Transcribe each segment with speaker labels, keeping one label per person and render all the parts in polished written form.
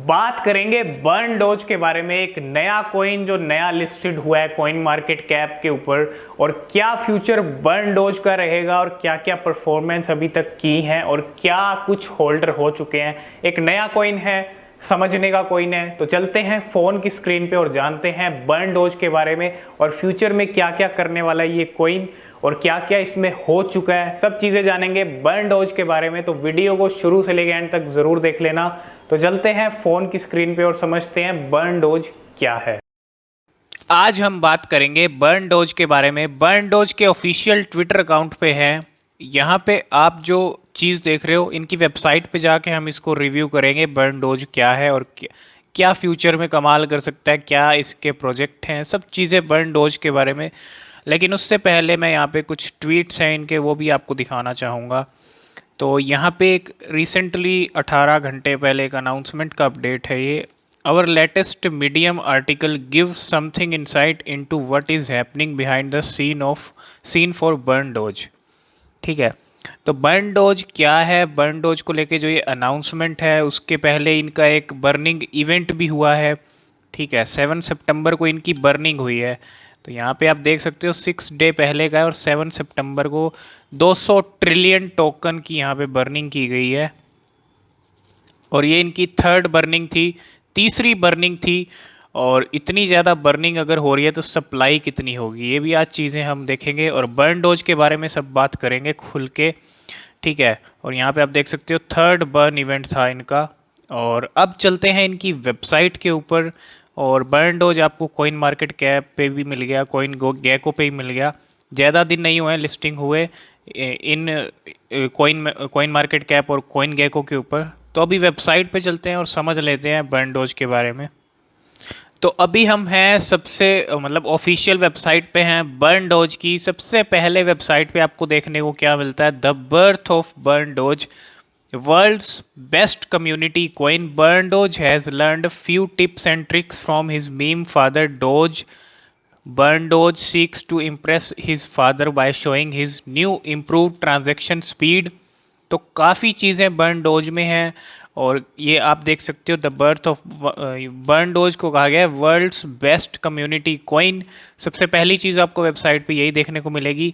Speaker 1: बात करेंगे burn Dodge के बारे में, एक नया कॉइन जो नया लिस्टेड हुआ है कॉइन मार्केट कैप के ऊपर, और क्या फ्यूचर बर्न डॉज का रहेगा और क्या क्या परफॉर्मेंस अभी तक की है और क्या कुछ होल्डर हो चुके हैं। एक नया कॉइन है, समझने का कॉइन है, तो चलते हैं फोन की स्क्रीन पे और जानते हैं बर्न डॉज के बारे में और फ्यूचर में क्या क्या करने वाला है ये कॉइन और क्या क्या इसमें हो चुका है। सब चीज़ें जानेंगे बर्न डॉज के बारे में, तो वीडियो को शुरू से लेकर एंड तक ज़रूर देख लेना। तो चलते हैं फ़ोन की स्क्रीन पे और समझते हैं बर्न डॉज क्या है। आज हम बात करेंगे बर्न डॉज के बारे में। बर्न डॉज के ऑफिशियल ट्विटर अकाउंट पे है। यहाँ पे आप जो चीज़ देख रहे हो, इनकी वेबसाइट पे जाके हम इसको रिव्यू करेंगे बर्न डॉज क्या है और क्या फ्यूचर में कमाल कर सकता है, क्या इसके प्रोजेक्ट हैं, सब चीज़ें बर्न डॉज के बारे में। लेकिन उससे पहले मैं यहाँ पे कुछ ट्वीट्स हैं इनके, वो भी आपको दिखाना चाहूँगा। तो यहाँ पे एक रिसेंटली 18 घंटे पहले एक अनाउंसमेंट का अपडेट है ये। Our latest Medium article gives something insight into what is happening behind the scene for Burn Doge. ठीक है, तो बर्न डॉज क्या है, बर्न डॉज को लेके जो ये अनाउंसमेंट है, उसके पहले इनका एक बर्निंग इवेंट भी हुआ है। ठीक है, 7 सितंबर को इनकी बर्निंग हुई है। तो यहाँ पे आप देख सकते हो 6 डे पहले का है और 7 सितंबर को 200 ट्रिलियन टोकन की यहाँ पे बर्निंग की गई है और ये इनकी थर्ड बर्निंग थी, तीसरी बर्निंग थी। और इतनी ज़्यादा बर्निंग अगर हो रही है तो सप्लाई कितनी होगी, ये भी आज चीज़ें हम देखेंगे और बर्न डॉज के बारे में सब बात करेंगे खुल के। ठीक है, और यहाँ पे आप देख सकते हो थर्ड बर्न इवेंट था इनका। और अब चलते हैं इनकी वेबसाइट के ऊपर। और बर्न डॉज आपको कॉइन मार्केट कैप पे भी मिल गया, कॉइन गैको पे ही मिल गया। ज़्यादा दिन नहीं हुए लिस्टिंग हुए इन कॉइन मार्केट कैप और कॉइन गैको के ऊपर। तो अभी वेबसाइट पे चलते हैं और समझ लेते हैं बर्न डॉज के बारे में। तो अभी हम हैं सबसे मतलब ऑफिशियल वेबसाइट पे हैं बर्न डॉज की। सबसे पहले वेबसाइट पे आपको देखने को क्या मिलता है, the birth of Burn Doge, world's best community coin. Burn Doge has learned few tips and tricks from his meme father Doge. Burn Doge seeks to impress his father by showing his new improved transaction speed. तो काफ़ी चीज़ें burn dose में हैं और ये आप देख सकते हो the birth of burn dose को कहा गया है वर्ल्ड्स बेस्ट कम्युनिटी कॉइन। सबसे पहली चीज़ आपको वेबसाइट पे यही देखने को मिलेगी।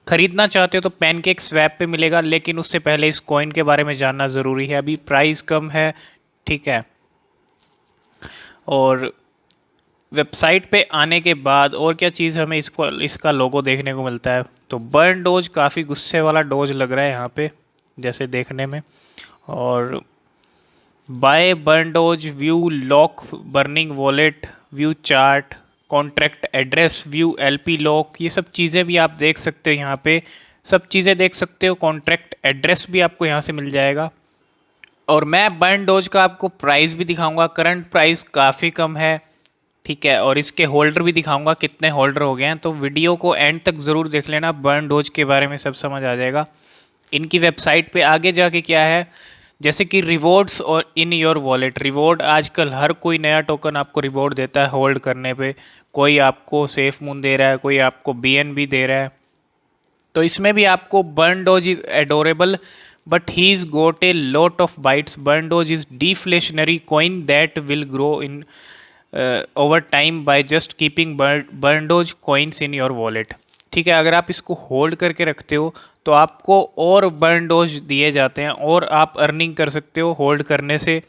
Speaker 1: खरीदना चाहते हो तो पैनकेक स्वैप पे मिलेगा, लेकिन उससे पहले इस कॉइन के बारे में जानना ज़रूरी है। अभी प्राइस कम है, ठीक है। और वेबसाइट पे आने के बाद और क्या चीज़ हमें इसका लोगो देखने को मिलता है, तो बर्न डोज काफ़ी गुस्से वाला डोज लग रहा है यहाँ पे जैसे देखने में। और buy Burn Doge, view lock burning wallet, view chart, contract address, view LP lock, ये सब चीज़ें भी आप देख सकते हो यहाँ पे, सब चीज़ें देख सकते हो। कॉन्ट्रैक्ट एड्रेस भी आपको यहाँ से मिल जाएगा। और मैं बर्न डोज का आपको प्राइस भी दिखाऊंगा, करंट प्राइस काफ़ी कम है, ठीक है। और इसके होल्डर भी दिखाऊंगा कितने होल्डर हो गए हैं, तो वीडियो को एंड तक ज़रूर देख लेना, बर्न डोज के बारे में सब समझ आ जाएगा। इनकी वेबसाइट पे आगे जाके क्या है, जैसे कि रिवॉर्ड्स और इन योर वॉलेट। रिवॉर्ड आजकल हर कोई नया टोकन आपको रिवॉर्ड देता है होल्ड करने पे। कोई आपको सेफ मून दे रहा है, कोई आपको बीएनबी दे रहा है। तो इसमें भी आपको Burn Doge is adorable but he is got a lot of bites. Burn Doge is deflationary coin that will grow in over time by just keeping Burn Doge coins in your wallet. ठीक है, अगर आप इसको hold करके रखते हो तो आपको और बर्न डोज दिए जाते हैं और आप अर्निंग कर सकते हो होल्ड करने से।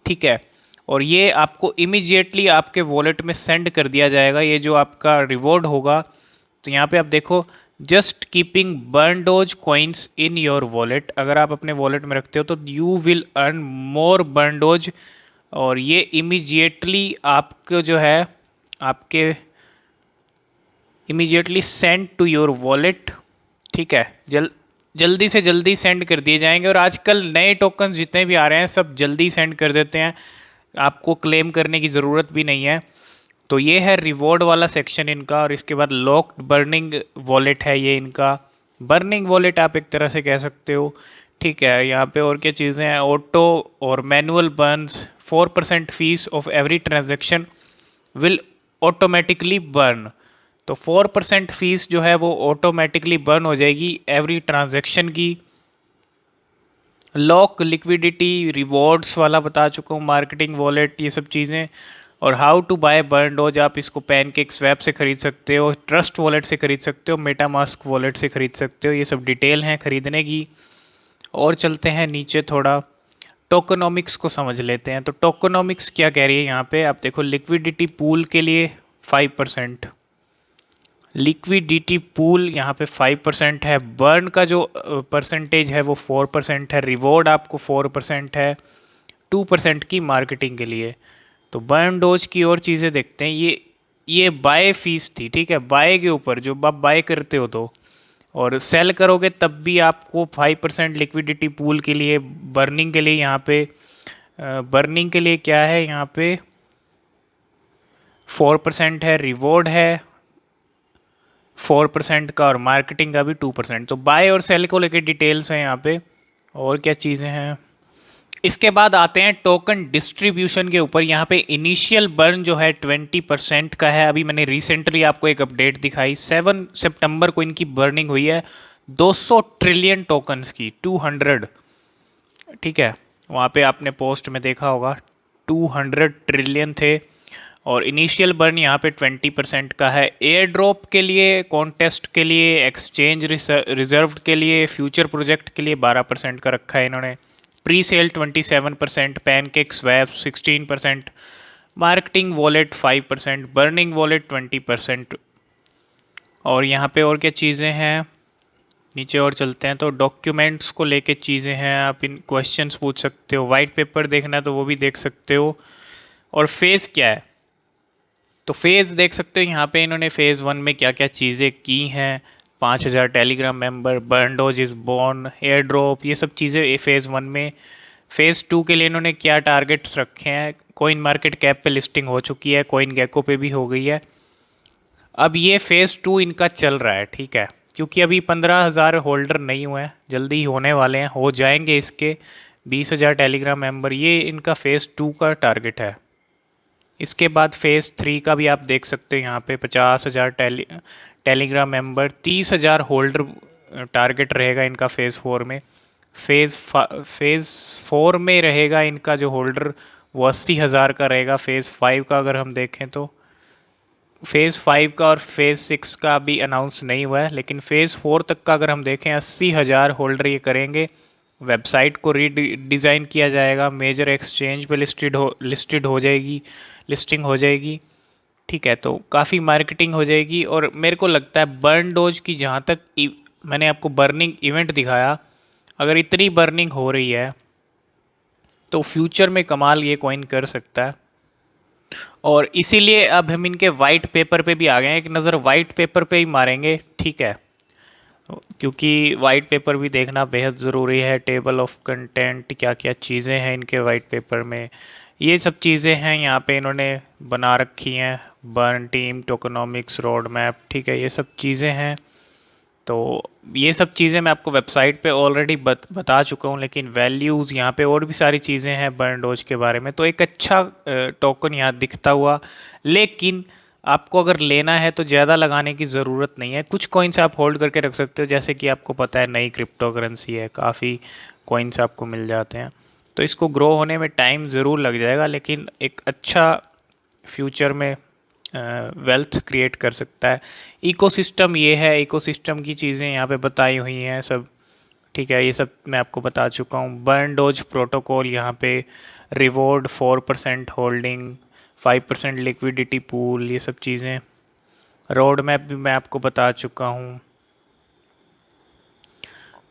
Speaker 1: ठीक है, और ये आपको इमीडिएटली आपके वॉलेट में सेंड कर दिया जाएगा, ये जो आपका रिवॉर्ड होगा। तो यहाँ पे आप देखो, just keeping Burn Doge coins in your wallet, अगर आप अपने वॉलेट में रखते हो तो you will earn more Burn Doge. और ये इमीडिएटली आपको जो है आपके immediately send to your wallet. ठीक है, जल्दी से जल्दी सेंड कर दिए जाएंगे। और आजकल नए टोकन जितने भी आ रहे हैं सब जल्दी सेंड कर देते हैं, आपको क्लेम करने की ज़रूरत भी नहीं है। तो ये है रिवॉर्ड वाला सेक्शन इनका। और इसके बाद लॉक्ड बर्निंग वॉलेट है ये इनका, बर्निंग वॉलेट आप एक तरह से कह सकते हो। ठीक है, यहाँ पे और क्या चीज़ें हैं, ऑटो और manual Burns, 4% fees of every transaction will automatically burn. तो 4% फीस जो है वो ऑटोमेटिकली बर्न हो जाएगी एवरी ट्रांजैक्शन की। लॉक, लिक्विडिटी, रिवॉर्ड्स वाला बता चुका हूँ, मार्केटिंग वॉलेट, ये सब चीज़ें। और how to buy Burn Doge, आप इसको पैनकेक स्वैप से खरीद सकते हो, ट्रस्ट वॉलेट से खरीद सकते हो, मेटामास्क वॉलेट से खरीद सकते हो, ये सब डिटेल हैं खरीदने की। और चलते हैं नीचे थोड़ा, टोकनोमिक्स को समझ लेते हैं। तो टोकनोमिक्स क्या कह रही है यहाँ पे, आप देखो, लिक्विडिटी पूल के लिए 5%, लिक्विडिटी पूल यहाँ पे 5% है, बर्न का जो परसेंटेज है वो 4% है, रिवॉर्ड आपको 4% है, 2% की मार्केटिंग के लिए। तो बर्न डोज की और चीज़ें देखते हैं। ये बाय फीस थी, ठीक है, बाय के ऊपर जो आप बाय करते हो तो, और सेल करोगे तब भी आपको 5% लिक्विडिटी पूल के लिए, बर्निंग के लिए यहाँ पे, बर्निंग के लिए क्या है यहाँ पे 4% है, रिवॉर्ड है 4% का, और मार्केटिंग का भी 2%। तो बाय और सेल को लेकर डिटेल्स हैं यहाँ पे। और क्या चीज़ें हैं, इसके बाद आते हैं टोकन डिस्ट्रीब्यूशन के ऊपर। यहाँ पे इनिशियल बर्न जो है 20% का है। अभी मैंने रिसेंटली आपको एक अपडेट दिखाई, 7 सितंबर को इनकी बर्निंग हुई है 200 ट्रिलियन टोकन्स की, 200, ठीक है, वहाँ पे आपने पोस्ट में देखा होगा 200 ट्रिलियन थे। और इनिशियल बर्न यहाँ पे 20% का है। एयर ड्रॉप के लिए, कॉन्टेस्ट के लिए, एक्सचेंज रिजर्व के लिए, फ्यूचर प्रोजेक्ट के लिए 12% का रखा है इन्होंने। Pre sale 27%, pancake swap 16%, marketing wallet 5%, burning wallet 20%। और यहाँ पे और क्या चीज़ें हैं, नीचे और चलते हैं तो डॉक्यूमेंट्स को लेके चीज़ें हैं, आप इन क्वेश्चंस पूछ सकते हो, वाइट पेपर देखना है तो वो भी देख सकते हो। और फेज़ क्या है, तो फेज़ देख सकते हो यहाँ पे इन्होंने फ़ेज़ 1 में क्या क्या चीज़ें की हैं। 5000 Telegram member, BurnDoge is born, airdrop, ये सब चीज़ें फ़ेज़ 1 में। फ़ेज़ 2 के लिए इन्होंने क्या टारगेट्स रखे हैं, कोइन मार्केट कैप पे लिस्टिंग हो चुकी है, कोइन गेको पे भी हो गई है। अब ये फ़ेज़ 2 इनका चल रहा है, ठीक है, क्योंकि अभी 15,000 होल्डर नहीं हुए हैं, जल्दी ही होने वाले हैं, हो जाएंगे इसके 20,000 टेलीग्राम मेंबर। ये इनका फ़ेज़ 2 का टारगेट है। इसके बाद फ़ेज़ 3 का भी आप देख सकते हो, यहाँ पे 50,000 टेलीग्राम मेंबर, 30,000 होल्डर टारगेट रहेगा इनका फ़ेज़ 4 में। फ़ेज़ 4 में रहेगा इनका जो होल्डर वो 80,000 का रहेगा। फ़ेज़ 5 का अगर हम देखें तो, फ़ेज़ 5 का और फ़ेज़ 6 का भी अनाउंस नहीं हुआ है, लेकिन फ़ेज़ 4 तक का अगर हम देखें 80,000 होल्डर ये करेंगे। वेबसाइट को रीडिज़ाइन किया जाएगा, मेजर एक्सचेंज पे लिस्टेड हो जाएगी, लिस्टिंग हो जाएगी, ठीक है, तो काफ़ी मार्केटिंग हो जाएगी। और मेरे को लगता है बर्न डोज की, जहाँ तक मैंने आपको बर्निंग इवेंट दिखाया, अगर इतनी बर्निंग हो रही है तो फ्यूचर में कमाल ये कॉइन कर सकता है। और इसीलिए अब हम इनके वाइट पेपर पे भी आ गए हैं, एक नज़र वाइट पेपर पे ही मारेंगे, ठीक है, क्योंकि वाइट पेपर भी देखना बेहद ज़रूरी है। टेबल ऑफ कंटेंट, क्या क्या चीज़ें हैं इनके वाइट पेपर में, ये सब चीज़ें हैं यहाँ पे इन्होंने बना रखी हैं। Burn team, tokenomics, road map, ठीक है, ये सब चीज़ें हैं। तो ये सब चीज़ें मैं आपको वेबसाइट पे ऑलरेडी बता चुका हूँ, लेकिन वैल्यूज़ यहाँ पे और भी सारी चीज़ें हैं बर्न डोज के बारे में। तो एक अच्छा टोकन यहाँ दिखता हुआ, लेकिन आपको अगर लेना है तो ज़्यादा लगाने की ज़रूरत नहीं है। कुछ कॉइन्स आप होल्ड करके रख सकते हो, जैसे कि आपको पता है नई क्रिप्टो करेंसी है, काफ़ी कॉइन्स आपको मिल जाते हैं। तो इसको ग्रो होने में टाइम ज़रूर लग जाएगा, लेकिन एक अच्छा फ्यूचर में वेल्थ क्रिएट कर सकता है। इकोसिस्टम ये है, इकोसिस्टम की चीज़ें यहाँ पे बताई हुई हैं सब, ठीक है, ये सब मैं आपको बता चुका हूँ। बर्न डोज प्रोटोकॉल यहाँ पे, रिवॉर्ड 4% होल्डिंग, 5% लिक्विडिटी पूल, ये सब चीज़ें। रोड मैप भी मैं आपको बता चुका हूँ।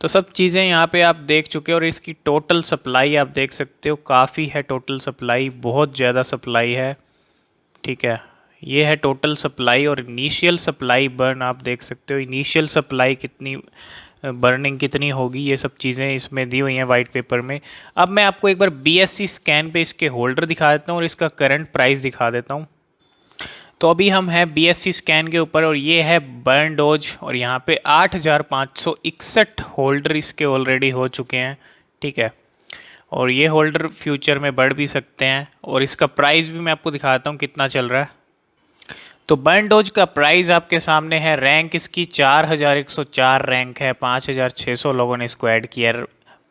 Speaker 1: तो सब चीज़ें यहाँ पे आप देख चुके हो। और इसकी टोटल सप्लाई आप देख सकते हो, काफ़ी है टोटल सप्लाई, बहुत ज़्यादा सप्लाई है, ठीक है, ये है टोटल सप्लाई। और इनिशियल सप्लाई बर्न आप देख सकते हो, इनिशियल सप्लाई कितनी, बर्निंग कितनी होगी, ये सब चीज़ें इसमें दी हुई हैं वाइट पेपर में। अब मैं आपको एक बार BSC स्कैन पे इसके होल्डर दिखा देता हूँ और इसका करंट प्राइस दिखा देता हूँ। तो अभी हम हैं BSC स्कैन के ऊपर, और ये है बर्न डोज, और यहाँ पे 8,561 होल्डर इसके ऑलरेडी हो चुके हैं, ठीक है, और ये होल्डर फ्यूचर में बढ़ भी सकते हैं। और इसका प्राइस भी मैं आपको दिखाता हूँ कितना चल रहा है। तो बर्न डोज का प्राइस आपके सामने है। रैंक इसकी 4104 रैंक है, 5600 लोगों ने इसको ऐड किया है।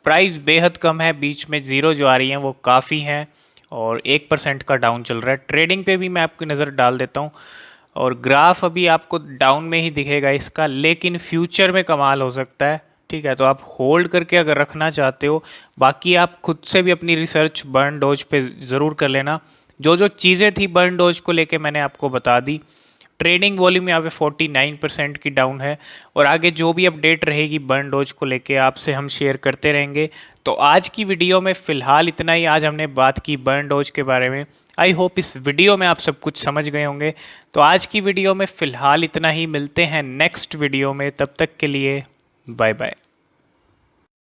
Speaker 1: प्राइस बेहद कम है, बीच में ज़ीरो जो आ रही हैं वो काफ़ी हैं और 1% का डाउन चल रहा है। ट्रेडिंग पे भी मैं आपकी नज़र डाल देता हूँ और ग्राफ अभी आपको डाउन में ही दिखेगा इसका, लेकिन फ्यूचर में कमाल हो सकता है। ठीक है, तो आप होल्ड करके अगर रखना चाहते हो, बाकी आप खुद से भी अपनी रिसर्च बर्न डोज पे ज़रूर कर लेना। जो जो चीज़ें थी बर्न डोज को लेके मैंने आपको बता दी। ट्रेडिंग वॉल्यूम यहाँ पे 49% की डाउन है और आगे जो भी अपडेट रहेगी बर्न डोज को लेके आपसे हम शेयर करते रहेंगे। तो आज की वीडियो में फ़िलहाल इतना ही। आज हमने बात की बर्न डोज के बारे में। आई होप इस वीडियो में आप सब कुछ समझ गए होंगे। तो आज की वीडियो में फ़िलहाल इतना ही, मिलते हैं नेक्स्ट वीडियो में, तब तक के लिए बाय बाय।